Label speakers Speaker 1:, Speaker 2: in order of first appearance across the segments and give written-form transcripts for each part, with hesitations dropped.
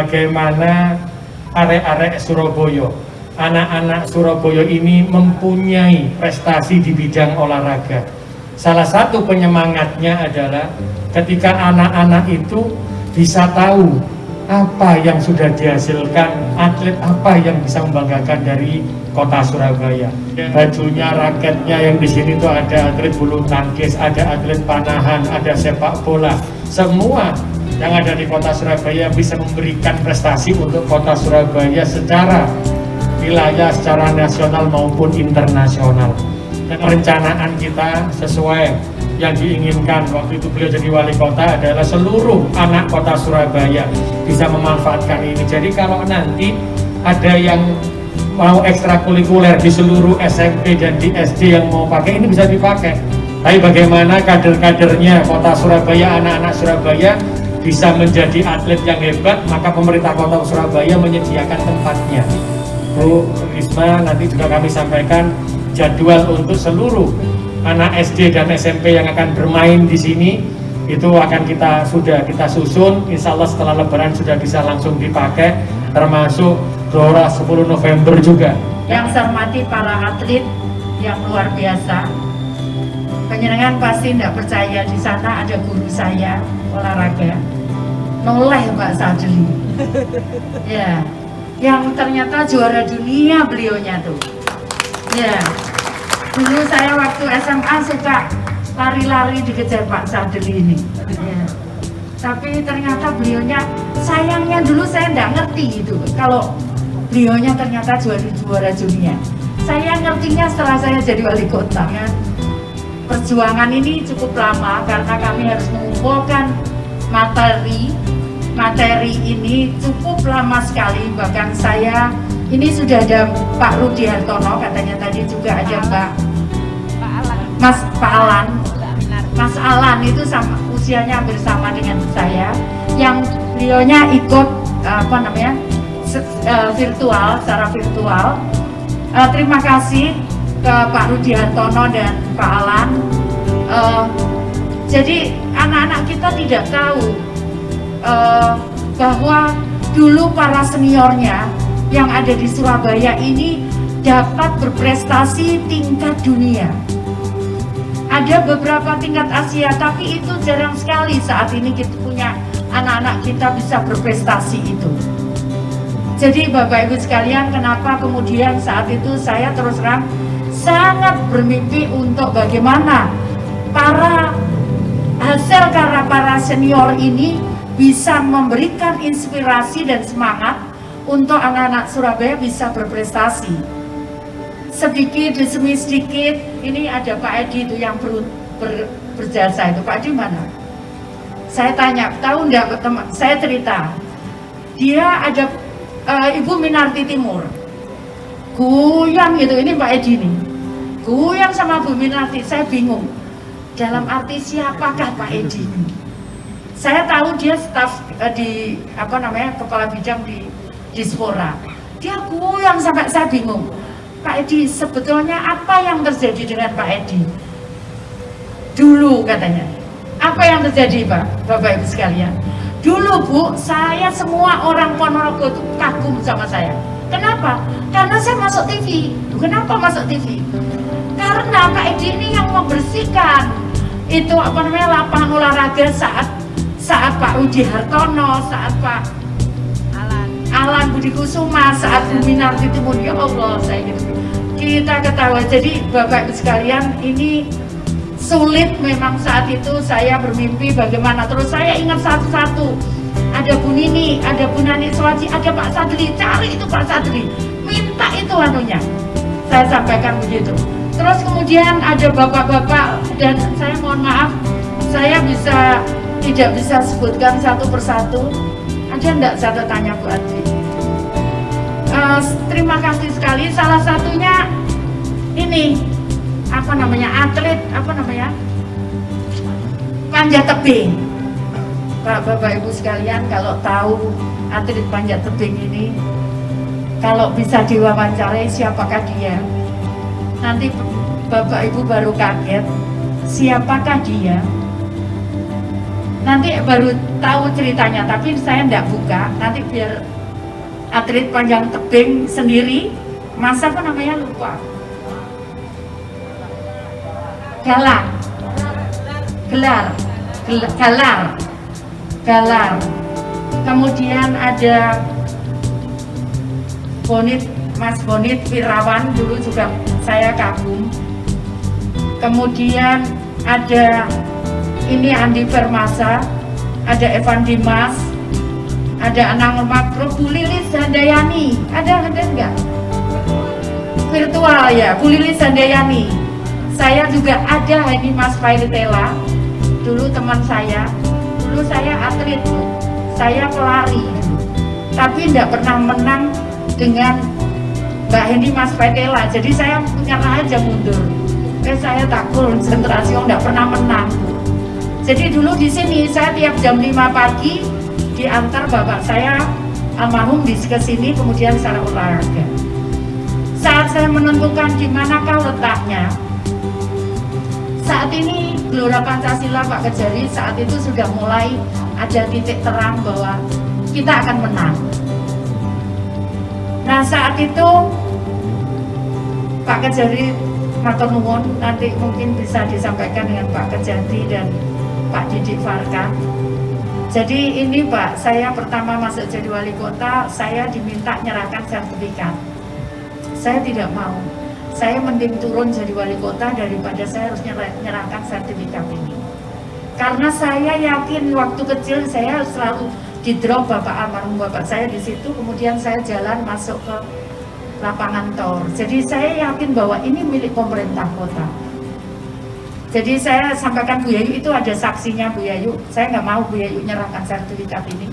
Speaker 1: bagaimana arek-arek Surabaya, anak-anak Surabaya ini mempunyai prestasi di bidang olahraga. Salah satu penyemangatnya adalah ketika anak-anak itu bisa tahu apa yang sudah dihasilkan, atlet apa yang bisa membanggakan dari kota Surabaya. Bajunya, raketnya yang di sini tuh ada atlet bulu tangkis, ada atlet panahan, ada sepak bola. Semua yang ada di kota Surabaya bisa memberikan prestasi untuk kota Surabaya secara wilayah, secara nasional maupun internasional. Dan perencanaan kita sesuai yang diinginkan waktu itu beliau jadi wali kota adalah seluruh anak kota Surabaya bisa memanfaatkan ini. Jadi kalau nanti ada yang mau ekstrakurikuler di seluruh SMP dan di SD yang mau pakai, ini bisa dipakai. Tapi bagaimana kader-kadernya kota Surabaya, anak-anak Surabaya bisa menjadi atlet yang hebat, maka pemerintah kota Surabaya menyediakan tempatnya. Bu Risma, nanti juga kami sampaikan jadwal untuk seluruh anak SD dan SMP yang akan bermain di sini, itu akan kita susun. Insya Allah setelah Lebaran sudah bisa langsung dipakai, termasuk Gelora 10 November juga.
Speaker 2: Yang saya hormati para atlet yang luar biasa, penjenengan pasti tidak percaya di sana ada guru saya olahraga, Noleh Mbak Sadli. Ya, yang ternyata juara dunia beliaunya tuh. Ya, dulu saya waktu SMA suka lari-lari dikejar Pak Sadli ini. Ya. Tapi ternyata beliaunya, sayangnya dulu saya nggak ngerti itu kalau beliaunya ternyata juara dunia. Saya ngertinya setelah saya jadi wali kota. Ya. Perjuangan ini cukup lama karena kami harus mengumpulkan materi ini cukup lama sekali. Bahkan saya ini sudah ada Pak Rudi Hartono, katanya tadi juga ada Pak Alan. Mas Alan itu sama usianya hampir sama dengan saya, yang beliaunya ikut virtual, secara virtual. Terima kasih ke Pak Rudi Hartono dan Pak Alan. Jadi anak-anak kita tidak tahu bahwa dulu para seniornya yang ada di Surabaya ini dapat berprestasi tingkat dunia. Ada beberapa tingkat Asia, tapi itu jarang sekali saat ini kita punya anak-anak kita bisa berprestasi itu. Jadi Bapak Ibu sekalian, kenapa kemudian saat itu saya terus terang sangat bermimpi untuk bagaimana karena para senior ini bisa memberikan inspirasi dan semangat untuk anak-anak Surabaya bisa berprestasi. Sedikit demi sedikit, ini ada Pak Edi itu yang berjasa itu. Pak Edi mana? Saya tanya, tahu enggak teman? Saya cerita, dia ada Ibu Minarti Timur, goyang gitu. Ini Pak Edi nih, goyang sama Bu Minarti. Saya bingung, dalam arti siapakah Pak Edi ini? Saya tahu dia staf di kepala bidang di Dispora. Dia goyang sampai saya bingung. Pak Edi, sebetulnya apa yang terjadi dengan Pak Edi? Dulu katanya. Apa yang terjadi Pak, Bapak Ibu sekalian? Dulu Bu, saya semua orang Ponorogo itu kagum sama saya. Kenapa? Karena saya masuk TV. Kenapa masuk TV? Karena Pak Edi ini yang membersihkan itu lapangan olahraga saat Pak Rudi Hartono, saat Pak Alan Budi Kusuma, saat Bu Minarti Timur. Ya Allah, saya gitu. Kita ketawa. Jadi Bapak Ibu sekalian, ini sulit memang saat itu saya bermimpi bagaimana. Terus saya ingat satu-satu. Ada Bu Nini, ada Bu Nani Swaji, ada Pak Sadli. Cari itu Pak Sadli. Minta itu anunya. Saya sampaikan begitu. Terus kemudian ada bapak-bapak, dan saya mohon maaf, saya tidak bisa sebutkan satu persatu. Ada enggak saya tanya Bu Adri? Terima kasih sekali. Salah satunya ini atlet panjat tebing. Bapak Ibu sekalian, kalau tahu atlet panjat tebing ini, kalau bisa diwawancarai siapakah dia, nanti Bapak Ibu baru kaget siapakah dia. Nanti baru tahu ceritanya, tapi saya enggak buka. Nanti biar atlet panjang tebing sendiri, masa apa namanya lupa. Galang, galar. Kemudian ada Bonit, Mas Bonit Wirawan, dulu juga saya kagum. Kemudian ada ini Andi Permasa, ada Evan Dimas, ada Anang Makro, Bu Lilis Handayani, ada enggak? Virtual ya, Bu Lilis Handayani. Saya juga ada ini Mas Fairitela, dulu teman saya. Dulu saya atlet, saya pelari, tapi enggak pernah menang dengan Mbak Hendy Mas Fairitela. Jadi saya menyerah aja mundur. Saya tak konsentrasi, enggak pernah menang. Jadi dulu di sini saya tiap jam 5 pagi diantar bapak saya almarhum ke sini, kemudian secara olahraga. Saat saya menentukan di manakah letaknya, saat ini Gelora Pancasila Pak Kejari saat itu sudah mulai ada titik terang bahwa kita akan menang. Nah saat itu Pak Kejari matur nuwun, nanti mungkin bisa disampaikan dengan Pak Kejati dan Pak Didik Farka. Jadi ini Pak, saya pertama masuk jadi wali kota, saya diminta nyerahkan sertifikat. Saya tidak mau, saya mending turun jadi wali kota daripada saya harus nyerahkan sertifikat ini. Karena saya yakin waktu kecil saya selalu di-drop bapak almarhum bapak saya di situ, kemudian saya jalan masuk ke lapangan tor. Jadi saya yakin bahwa ini milik pemerintah kota. Jadi saya sampaikan Bu Yayu, itu ada saksinya Bu Yayu. Saya nggak mau Bu Yayu nyerahkan sertifikat ini.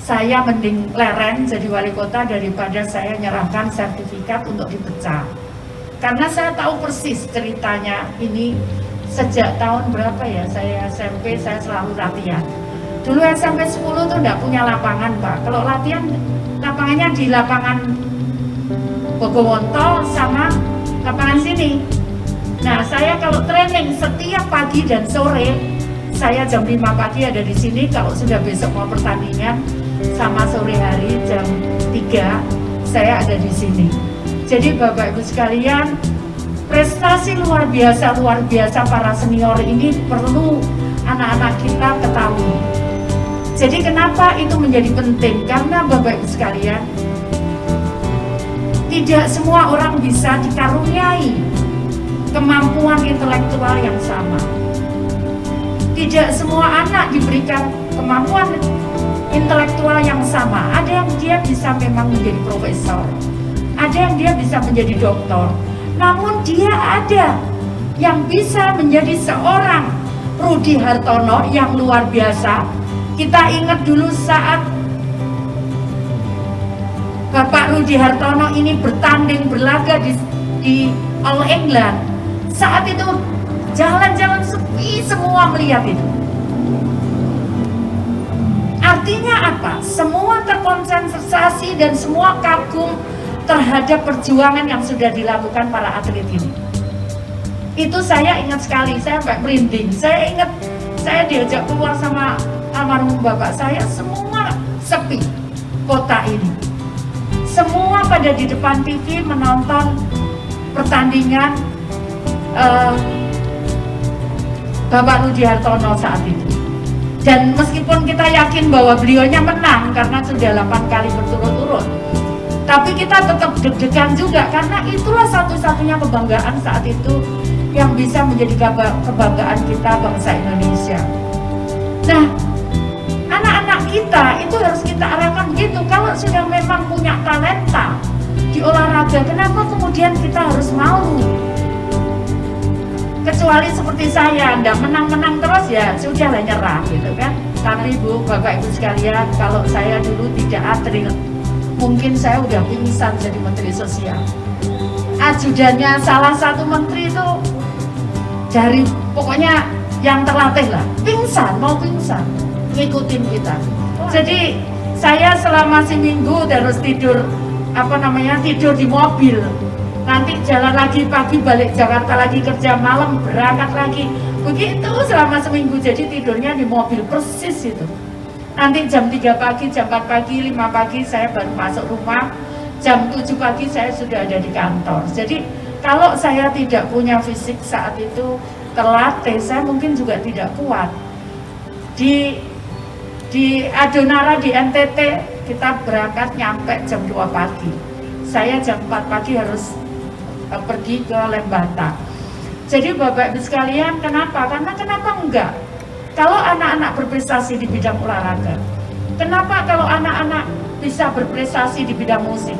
Speaker 2: Saya mending leren jadi wali kota daripada saya nyerahkan sertifikat untuk dipecah. Karena saya tahu persis ceritanya ini sejak tahun berapa ya, saya SMP saya selalu latihan. Dulu SMP 10 tuh nggak punya lapangan Pak. Kalau latihan, lapangannya di lapangan Bogowonto sama lapangan sini. Nah saya kalau training setiap pagi dan sore, saya jam 5 pagi ada di sini. Kalau sudah besok mau pertandingan sama sore hari jam 3 saya ada di sini. Jadi Bapak Ibu sekalian, prestasi luar biasa para senior ini perlu anak-anak kita ketahui. Jadi kenapa itu menjadi penting? Karena Bapak Ibu sekalian, tidak semua orang bisa dikaruniai kemampuan intelektual yang sama. Tidak semua anak diberikan kemampuan intelektual yang sama. Ada yang dia bisa memang menjadi profesor, ada yang dia bisa menjadi doktor. Namun dia ada yang bisa menjadi seorang Rudi Hartono yang luar biasa. Kita ingat dulu saat Bapak Rudi Hartono ini bertanding berlaga di All England. Saat itu jalan-jalan sepi, semua melihat itu. Artinya apa? Semua terkonsentrasi dan semua kagum terhadap perjuangan yang sudah dilakukan para atlet ini. Itu saya ingat sekali, saya sampai merinding. Saya ingat saya diajak keluar sama almarhum bapak saya, semua sepi kota ini. Semua pada di depan TV menonton pertandingan Bapak Rudi Hartono saat itu. Dan meskipun kita yakin bahwa beliaunya menang karena sudah 8 kali berturut-turut, tapi kita tetap deg-degan juga karena itulah satu-satunya kebanggaan saat itu yang bisa menjadi kebanggaan kita bangsa Indonesia. Nah, anak-anak kita itu harus kita arahkan gitu. Kalau sudah memang punya talenta di olahraga, kenapa kemudian kita harus malu? Kecuali seperti saya, Anda menang-menang terus ya sudahlah nyerah gitu kan. Tapi Bu, Bapak Ibu sekalian, kalau saya dulu tidak atlet, mungkin saya udah pingsan jadi Menteri Sosial. Ajudannya salah satu menteri itu dari pokoknya yang terlatih lah, pingsan, mau pingsan, ngikutin kita. Jadi saya selama seminggu terus tidur tidur di mobil. Nanti jalan lagi pagi, balik Jakarta lagi, kerja malam, berangkat lagi, Begitu selama seminggu, jadi tidurnya di mobil persis itu. Nanti jam 3 pagi, jam 4 pagi, 5 pagi saya baru masuk rumah, jam 7 pagi saya sudah ada di kantor. Jadi kalau saya tidak punya fisik saat itu terlatih, saya mungkin juga tidak kuat. Di Adonara di NTT kita berangkat nyampe jam 2 pagi. Saya jam 4 pagi harus pergi ke Lembata. Jadi Bapak Ibu sekalian, kenapa? Karena kenapa enggak? Kalau anak-anak berprestasi di bidang olahraga, kenapa kalau anak-anak bisa berprestasi di bidang musik,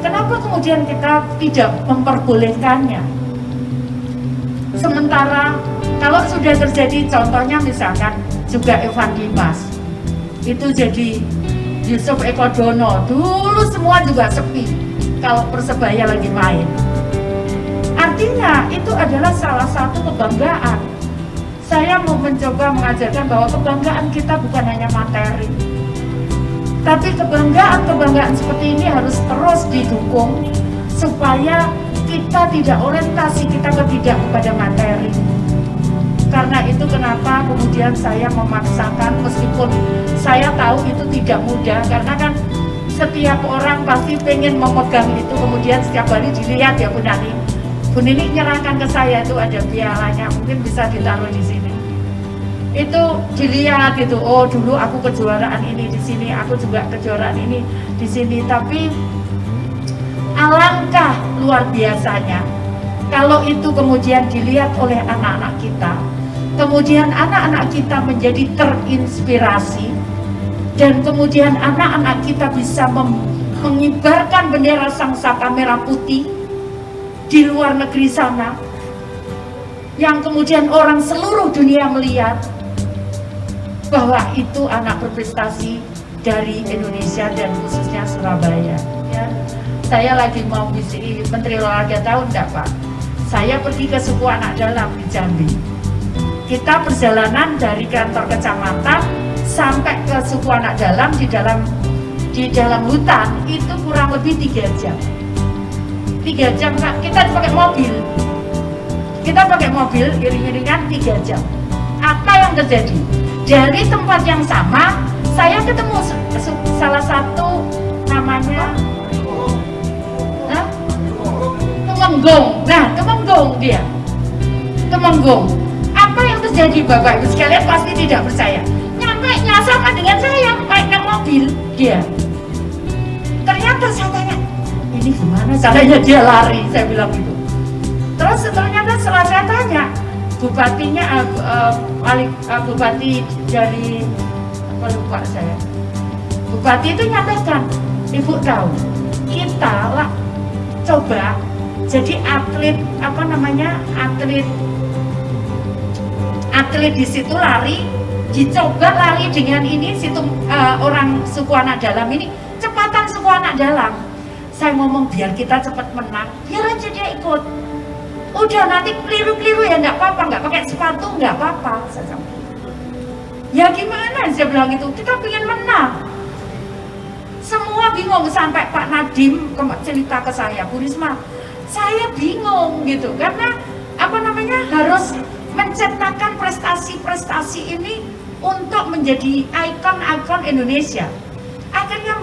Speaker 2: kenapa kemudian kita tidak memperbolehkannya? Sementara kalau sudah terjadi, contohnya misalkan juga Evan Dimas, itu jadi Yusuf Eko Dono, dulu semua juga sepi kalau Persebaya lagi main. Artinya itu adalah salah satu kebanggaan. Saya mau mencoba mengajarkan bahwa kebanggaan kita bukan hanya materi, tapi kebanggaan seperti ini harus terus didukung supaya kita tidak orientasi kita kepada materi. Karena itu kenapa kemudian saya memaksakan, meskipun saya tahu itu tidak mudah, karena kan setiap orang pasti pengen memegang itu, kemudian setiap hari dilihat ya Bu Nini nyerahkan ke saya itu ada pialanya, mungkin bisa ditaruh di sini. Itu dilihat gitu, oh dulu aku kejuaraan ini di sini, aku juga kejuaraan ini di sini. Tapi alangkah luar biasanya kalau itu kemudian dilihat oleh anak-anak kita, kemudian anak-anak kita menjadi terinspirasi, dan kemudian anak-anak kita bisa mengibarkan bendera Sangsaka Merah Putih di luar negeri sana, yang kemudian orang seluruh dunia melihat bahwa itu anak berprestasi dari Indonesia dan khususnya Surabaya. Ya. Saya lagi mau visi Menteri Olahraga, tahu enggak Pak? Saya pergi ke suku anak dalam di Jambi. Kita perjalanan dari kantor kecamatan sampai ke suku anak dalam di dalam hutan itu kurang lebih 3 jam. 3 jam kita pakai mobil. Kita pakai mobil iring-iringan 3 jam. Apa yang terjadi? Dari tempat yang sama, saya ketemu salah satu namanya Temenggung. Nah, Temenggung dia. Temenggung. Apa yang terjadi Bapak Ibu sekalian pasti tidak percaya. Sama dengan saya naik mobil dia. Ternyata saya tanya, ini gimana caranya dia lari? Saya bilang gitu. Terus ternyata setelah saya tanya, bupatinya bupati dari apa lupa saya, bupati itu nyampaikan, Ibu tahu kita lah coba jadi atlet atlet di situ lari, dicoba lari dengan ini situ orang suku anak dalam ini, cepatan suku anak dalam. Saya ngomong biar kita cepat menang, biar aja dia ikut. Udah nanti keliru-keliru ya nggak apa-apa, nggak pakai sepatu nggak apa-apa. Saya bilang, ya gimana? Saya bilang itu, kita pengen menang. Semua bingung sampai Pak Nadiem cerita ke saya, Bu Risma, saya bingung gitu karena harus menciptakan prestasi-prestasi ini untuk menjadi ikon-ikon Indonesia. Akhirnya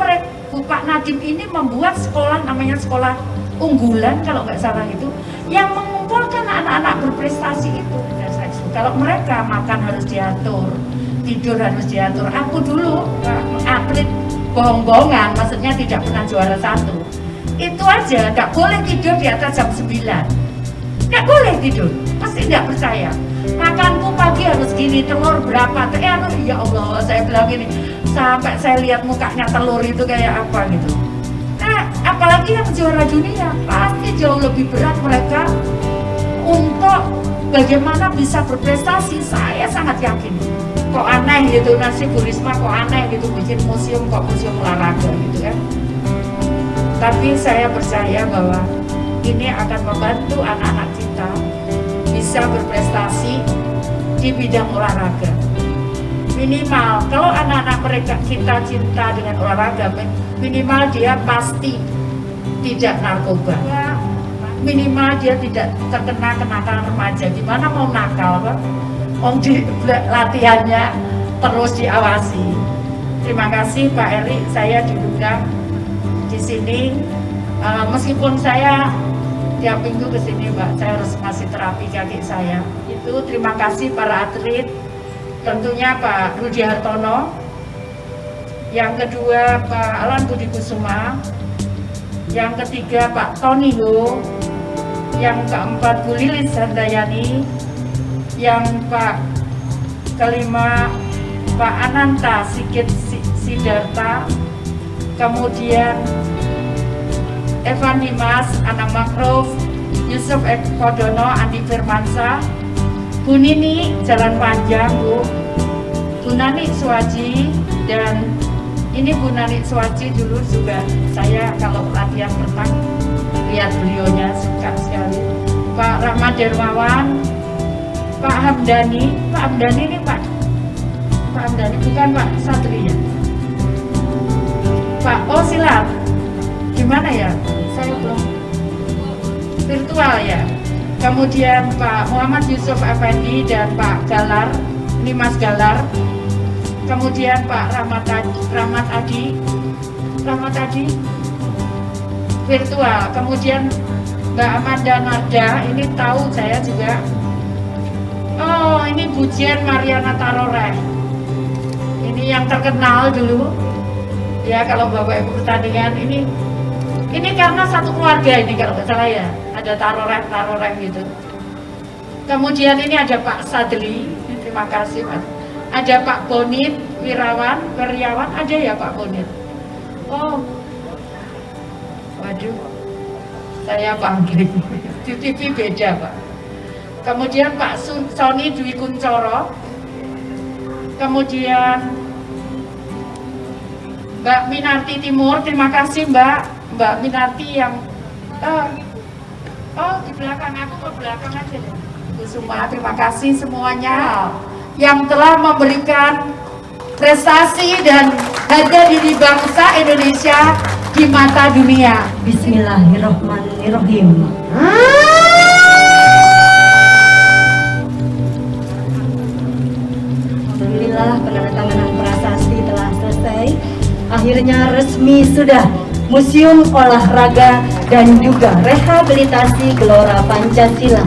Speaker 2: Pak Nadiem ini membuat sekolah, namanya sekolah unggulan kalau nggak salah itu, yang mengumpulkan anak-anak berprestasi itu. Kalau mereka makan harus diatur, tidur harus diatur. Aku dulu atlet bohong-bohongan, maksudnya tidak pernah juara 1. Itu aja, nggak boleh tidur di atas jam 9. Nggak boleh tidur, pasti nggak percaya. Makanku pagi harus gini, telur berapa? Ya Allah, saya bilang gini, sampai saya lihat mukanya telur itu kayak apa gitu. Nah, apalagi yang juara dunia, pasti jauh lebih berat mereka untuk bagaimana bisa berprestasi. Saya sangat yakin. Kok aneh gitu, nasib Bu Risma kok aneh gitu, bikin museum olahraga gitu kan. Tapi saya percaya bahwa ini akan membantu anak-anak kita bisa berprestasi di bidang olahraga. Minimal kalau anak-anak kita cinta dengan olahraga, minimal dia pasti tidak narkoba, minimal dia tidak terkena kenakalan remaja. Gimana mau nakal Pak? latihannya terus diawasi. Terima kasih Pak Eri, saya diundang di sini. Meskipun saya tiap minggu ke sini, Mbak, saya harus masih terapi kaki saya. Itu terima kasih para atlet, tentunya Pak Rudi Hartono, yang kedua Pak Alan Budi Kusuma, yang ketiga Pak Tony Ho, yang keempat Bu Lilis Handayani, yang kelima Pak Ananta Sigit Sidarta, kemudian Evan Dimas, Anang Makruf, Yusuf Ekodono, Andi Firmansyah, Bu Nini, Jalan Panjang, Bu Nani Suwaji, dan ini Bu Nani Suwaji dulu juga saya kalau latihan renang lihat beliaunya suka sekali. Pak Rahmat Dermawan, Pak Hamdani ini Pak Hamdani bukan Pak Satria. Pak, oh silat, gimana ya? Saya belum virtual ya. Kemudian Pak Muhammad Yusuf Effendi dan Pak Galar, ini Mas Galar. Kemudian Pak Rahmat Adi virtual. Kemudian Mbak Amanda Narda, ini tahu saya juga. Oh, ini Bujian Mariana Taroreh. Ini yang terkenal dulu. Ya, kalau Bapak Ibu pertandingan ini karena satu keluarga ini kalau nggak salah ya, ada taroreh gitu. Kemudian ini ada Pak Sadli, terima kasih Pak. Ada Pak Bonit Wiriawan, ada ya Pak Bonit. Oh, waduh, saya panggil di TV beda Pak. Kemudian Pak Sony Dwi Kuncoro, kemudian Mbak Minarti Timur, terima kasih Mbak Minarti yang di belakang aku ke belakang aja deh. Semua terima kasih semuanya yang telah memberikan prestasi dan harga diri bangsa Indonesia di mata dunia.
Speaker 3: Bismillahirrahmanirrahim. Alhamdulillah, penandatanganan prasasti telah selesai. Akhirnya resmi sudah Museum Olahraga dan juga Rehabilitasi Gelora Pancasila